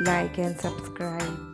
Like and subscribe.